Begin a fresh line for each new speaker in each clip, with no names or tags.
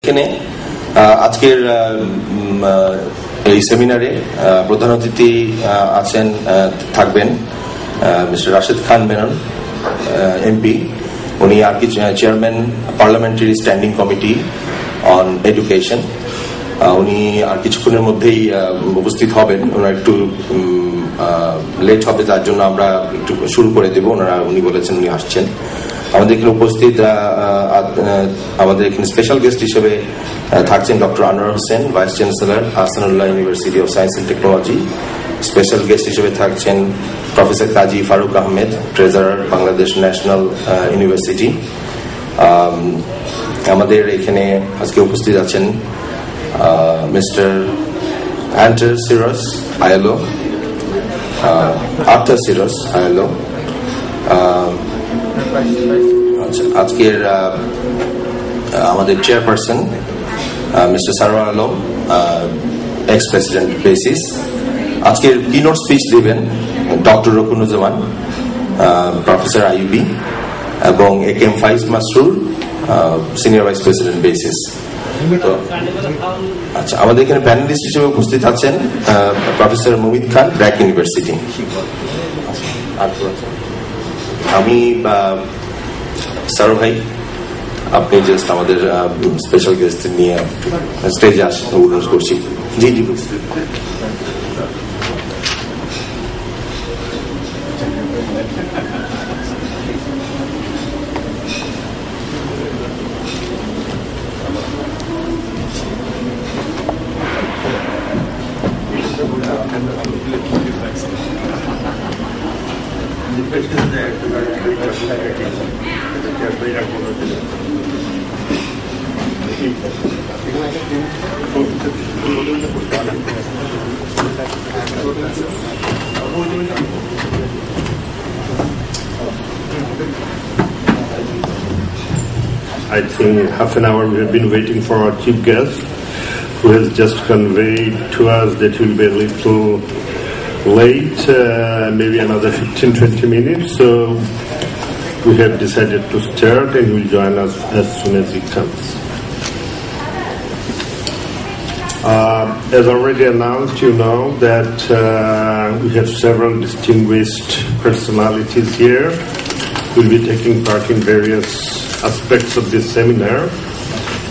এখানে আজকের এই সেমিনারে প্রধান অতিথি আছেন থাকবেন মিস্টার রাশেদ খান মেনন এমপি। উনি আর কি chairman parliamentary standing committee on education. উনি আর কিছুক্ষণের মধ্যেই উপস্থিত হবেন। ওনার একটু লেট হবে, তার জন্য আমরা একটু শুরু করে দেব। উনি বলেছেন উনি আসছেন। আমাদের এখানে উপস্থিত আমাদের এখানে স্পেশাল গেস্ট হিসেবে থাকছেন doctor Anwar Hossain, vice chancellor Ahsanullah university of science and technology. Special guest হিসেবে থাকছেন professor Kazi Faruk Ahmed, treasurer Bangladesh national university. আমাদের এখানে আজকে উপস্থিত আছেন মিস্টার আন্টার সিরস আইএলও, আর্থার সিরস আইএলও। আজকের আমাদের chairperson mister Sarwar Alam, ex president BASIS. আজকের কিনোট স্পিচ দিবেন ডক্টর রকুনুজ্জামান, প্রফেসর আইউবি, এবং AKM Faiz Masrur, senior vice president BASIS. আচ্ছা, আমাদের এখানে প্যানেলিস্ট হিসেবে উপস্থিত আছেন প্রফেসর মুমিত খান, ব্র্যাক ইউনিভার্সিটি। আমি স্যার ভাই, আপনি জাস্ট আমাদের স্পেশাল গেস্ট নিয়ে স্টেজে আসেন অনুরোধ করছি। জি জি।
I think half an hour we have been waiting for our chief guest, who has just conveyed to us that he will be a little late, maybe another 15-20 minutes. So we have decided to start, and he will join us as soon as he comes. As already announced, you know that we have several distinguished personalities here who will be taking part in various aspects of this seminar.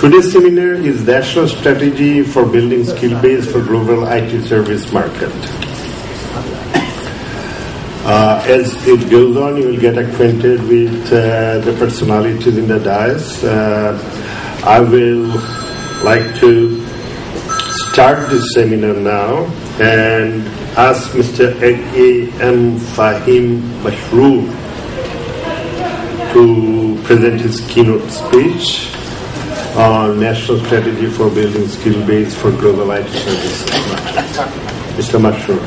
Today's seminar is National Strategy for Building Skill Base for Global IT Service Market. As it goes on, you will get acquainted with the personalities in the dais. I will like to start this seminar now and ask Mr. A.M. Fahim Masroor to present his keynote speech on National Strategy for Building Skill Base for Global IT Services. Mr. Masroor.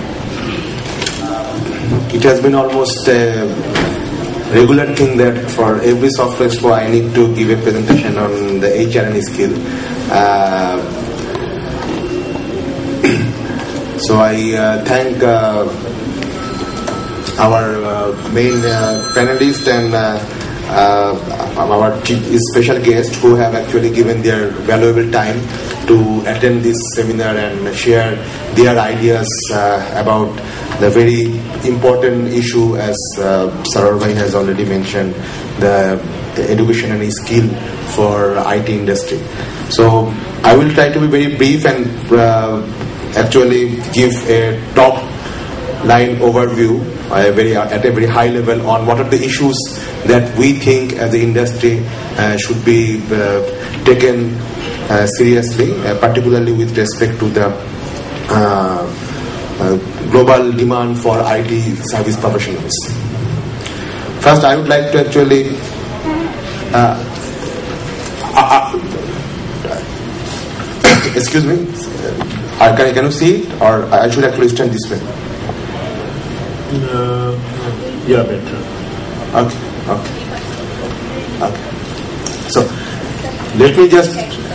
It has been almost a regular thing that for every SOFTEXPO I need to give a presentation on the HR&E skill. So I thank our main panelist and our special guests who have actually given their valuable time to attend this seminar and share their ideas about the very important issue, as Sarar Bhai has already mentioned, the education and skill for IT industry. So I will try to be very brief and actually give a top line overview at a very high level on what are the issues that we think as the industry should be taken seriously, particularly with respect to the global demand for IT service professionals. First, I would like to actually excuse me, can you see it, or I should actually stand this way?
Yeah, better.
Okay. So let me just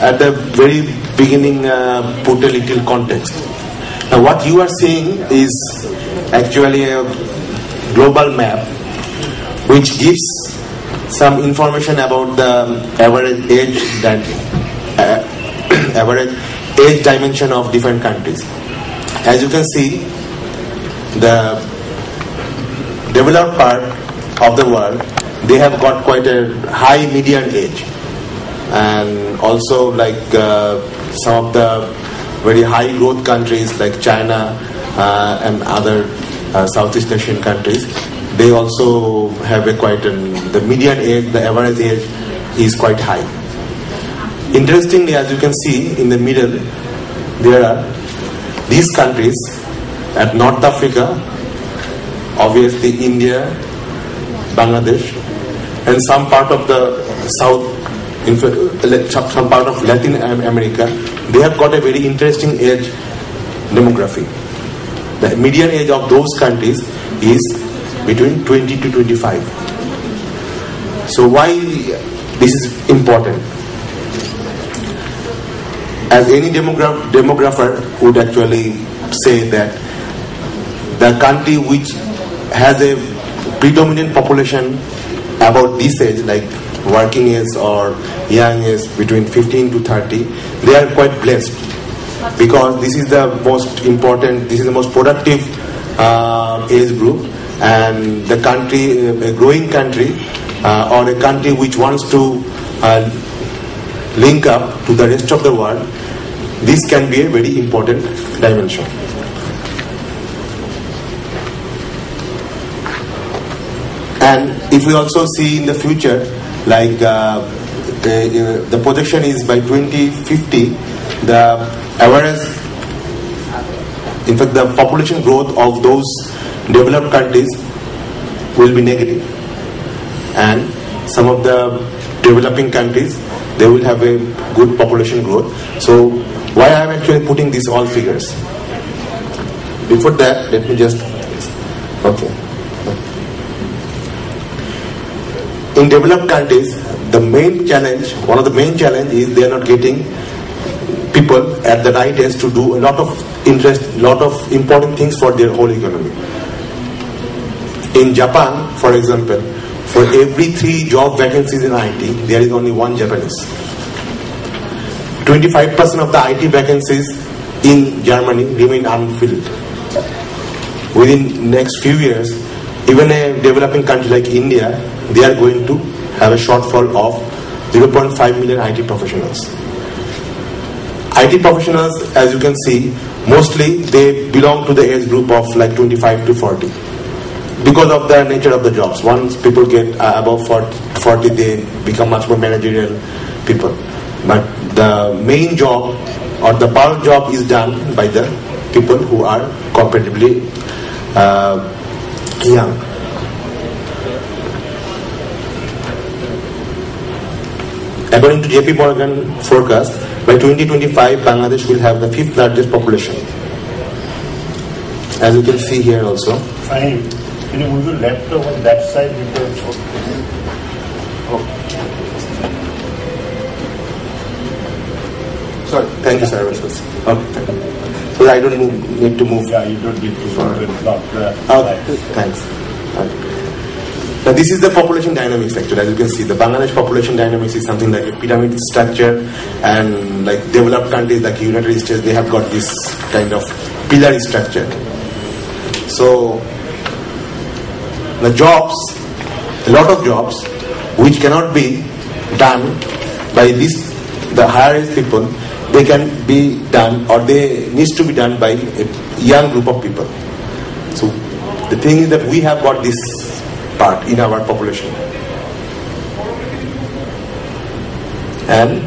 at the very beginning put a little context. Now what you are seeing is actually a global map which gives some information about the average age that average age dimension of different countries. As you can see, the developed part of the world, they have got quite a high median age, and also like some of the very high growth countries like China and other Southeast Asian countries, they also have a quite the median age, the average age is quite high. Interestingly, as you can see in the middle, there are these countries at North Africa, obviously India, Bangladesh, and some part of the South, some part of Latin America. They have got a very interesting age demography. The median age of those countries is between 20 to 25. So why this is important? As any demographer would actually say that the country which has a predominant population about this age, like working age or young age between 15 to 30, they are quite blessed, because this is the most important, this is the most productive age group, and the country, a growing country or a country which wants to link up to the rest of the world, this can be a very important dimension. And if we also see in the future, like the projection is by 2050, the average, in fact the population growth of those developed countries will be negative, and some of the developing countries, they will have a good population growth. So why I am actually putting these all figures? Before that, let me just, okay. In developed countries, the main challenge, one of the main challenge is they are not getting people at the right age to do a lot of important things for their whole economy. In Japan, for example, for every 3 job vacancies in IT, there is only 1 Japanese. 25% of the IT vacancies in Germany remain unfilled. Within next few years, even a developing country like India, they are going to have a shortfall of 0.5 million IT professionals. IT professionals, as you can see, mostly they belong to the age group of like 25 to 40. Because of the nature of the jobs. Once people get above 40, they become much more managerial people. But the main job or the bulk job is done by the people who are comparatively young. According to JP Morgan forecast, by 2025, Bangladesh will have the 5th largest population. As you can see here also.
Fine. Can you move your laptop on that side?
Sorry. Thank you, sir. Okay. So I don't need to move.
Yeah, you don't need to move.
Okay. Thanks. Okay. Now this is the population dynamics actually. As you can see, the Bangladesh population dynamics is something like a pyramid structure, and like developed countries like United States, they have got this kind of pillar structure. So the jobs, a lot of jobs which cannot be done by the higher age people, they can be done, or they needs to be done by a young group of people. So the thing is that we have got this part in our population, and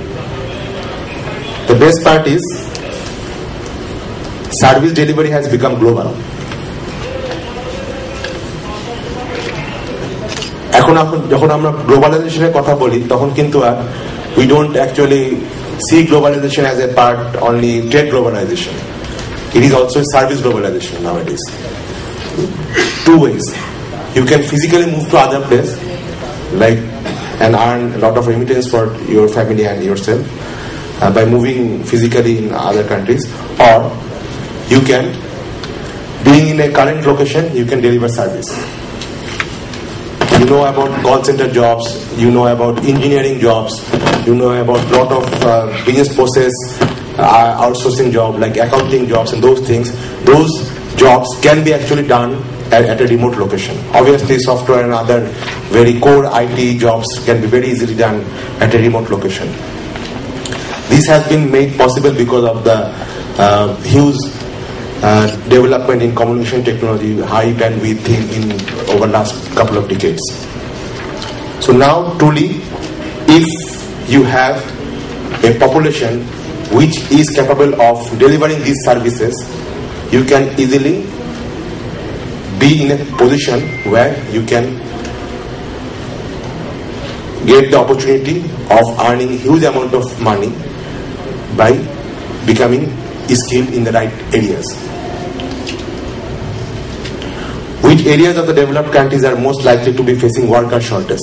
the best part is service delivery has become global. যখন আমরা গ্লোবালাইজেশনের কথা বলি, তখন কিন্তু we don't actually see globalization as a part only trade globalization. It is also a service globalization nowadays. 2 ways. You can physically move to other place, like, and earn a lot of remittance for your family and yourself by moving physically in other countries, or you can, being in a current location, you can deliver service. You know about call center jobs, you know about engineering jobs, you know about lot of business process, outsourcing job like accounting jobs and those things, those jobs can be actually done at a remote location. Obviously, software and other very core IT jobs can be very easily done at a remote location. This has been made possible because of the huge development in communication technology, high bandwidth in over last couple of decades. So now, truly, if you have a population which is capable of delivering these services, you can easily be in a position where you can get the opportunity of earning huge amount of money by becoming skilled in the right areas. Which areas of the developed countries are most likely to be facing worker shortage?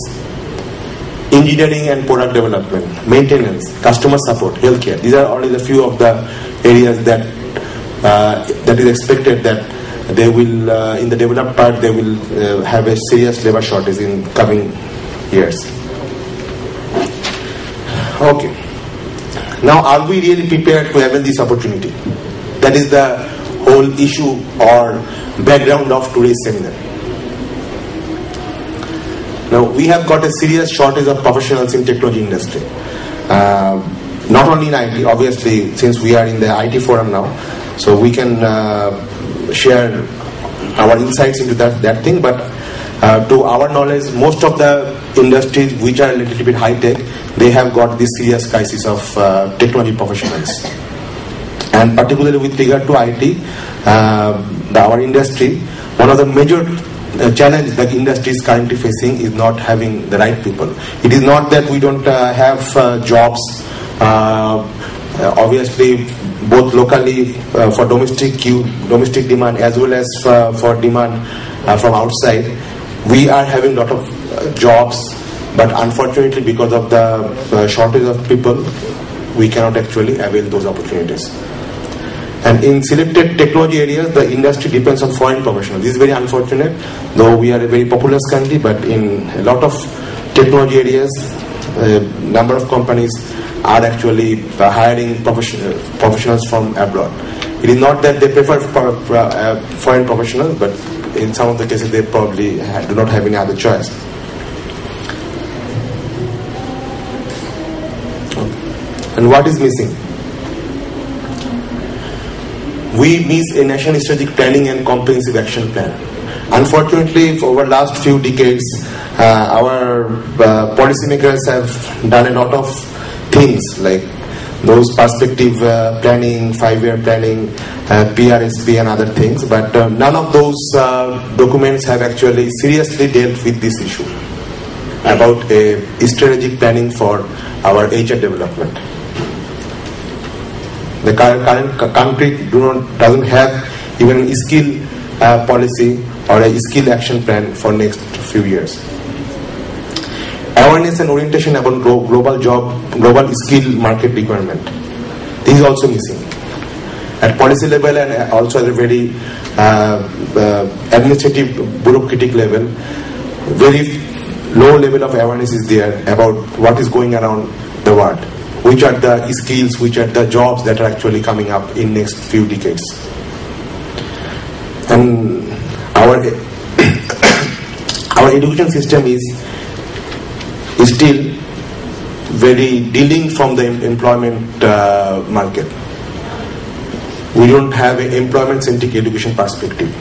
Engineering and product development, maintenance, customer support, healthcare. These are only a few of the areas that is expected that they will, in the developed part, they will have a serious labor shortage in coming years. Okay. Now, are we really prepared to have this opportunity? That is the whole issue or background of today's seminar. Now, we have got a serious shortage of professionals in technology industry. Not only in IT, obviously, since we are in the IT forum now, so we can share our insights into that thing, but to our knowledge, most of the industries which are a little bit high-tech, they have got this serious crisis of technology professionals. And particularly with regard to IT, our industry, one of the major challenge that industry is currently facing is not having the right people. It is not that we don't have jobs, obviously both locally for domestic demand as well as for demand from outside. We are having a lot of jobs, but unfortunately because of the shortage of people, we cannot actually avail those opportunities. And in selected technology areas, the industry depends on foreign professionals. This is very unfortunate, though we are a very populous country, but in a lot of technology areas, number of companies are actually hiring professionals from abroad. It is not that they prefer foreign professionals, but in some of the cases they probably do not have any other choice. And what is missing? We miss a national strategic planning and comprehensive action plan. Unfortunately, over last few decades, our policymakers have done a lot of things like those perspective planning, 5-year planning, PRSP and other things, but none of those documents have actually seriously dealt with this issue about a strategic planning for our HR development. The current country doesn't have even a skill policy or a skill action plan for next few years. Awareness and orientation about global skill market requirement. This is also missing. At policy level and also at a very administrative bureaucratic level, very low level of awareness is there about what is going around the world. Which are the skills, which are the jobs that are actually coming up in next few decades. And our education system is still very dealing from the employment market. We don't have an employment-centric education perspective.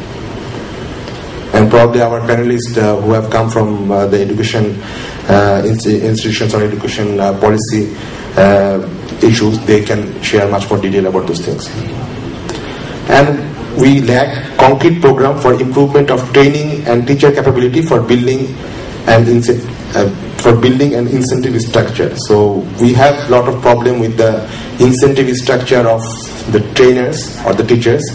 And probably our panelists who have come from the education institutions or education policy issues, they can share much more detail about those things. And we lack concrete program for improvement of training and teacher capability for building and incentive structure. So we have a lot of problem with the incentive structure of the trainers or the teachers,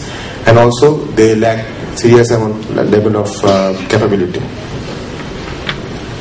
and also they lack serious level of capability.